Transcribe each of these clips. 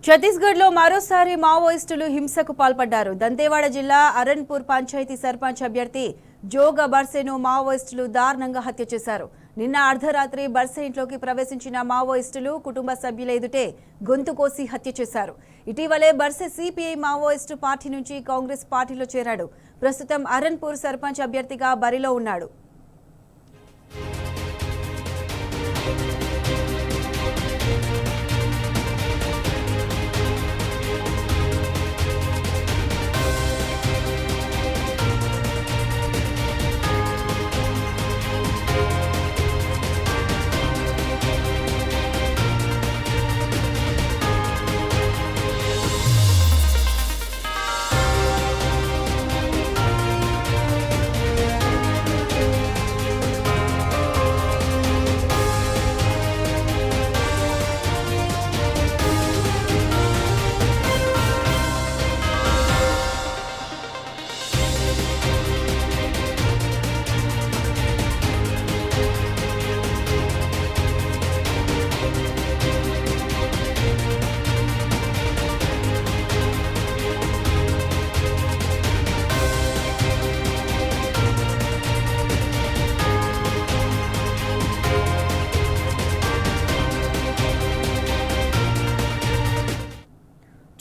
ఛత్తీస్గఢ్ లో మరోసారి మావోయిస్టులు హింసకు పాల్పడ్డారు. దంతేవాడ జిల్లా అరన్పూర్ పంచాయతీ సర్పంచ్ అభ్యర్థి జోగ బర్సేను మావోయిస్టులు దారుణంగా హత్య చేశారు. నిన్న అర్ధరాత్రి బర్సే ఇంట్లోకి ప్రవేశించిన మావోయిస్టులు కుటుంబ సభ్యుల ఎదుటే గొంతు కోసి హత్య చేశారు. ఇటీవలే బర్సే సిపిఐ మావోయిస్టు పార్టీ నుంచి కాంగ్రెస్ పార్టీలో చేరాడు. ప్రస్తుతం అరన్పూర్ సర్పంచ్ అభ్యర్థిగా బరిలో ఉన్నాడు.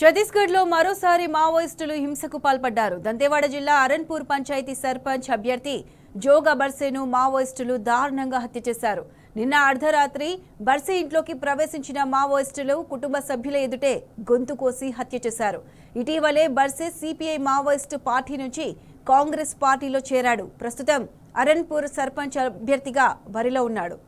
ఛత్తీస్గఢ్ లో మరోసారి మావోయిస్టులు హింసకు పాల్పడ్డారు. దంతేవాడ జిల్లా అరన్పూర్ పంచాయతీ సర్పంచ్ అభ్యర్థి జోగ బర్సేను మావోయిస్టులు దారుణంగా హత్య చేశారు. నిన్న అర్ధరాత్రి బర్సే ఇంట్లోకి ప్రవేశించిన మావోయిస్టులు కుటుంబ సభ్యుల ఎదుటే గొంతు కోసి హత్య చేశారు. ఇటీవలే బర్సే సిపిఐ మావోయిస్టు పార్టీ నుంచి కాంగ్రెస్ పార్టీలో చేరాడు. ప్రస్తుతం అరన్పూర్ సర్పంచ్ అభ్యర్థిగా బరిలో ఉన్నాడు.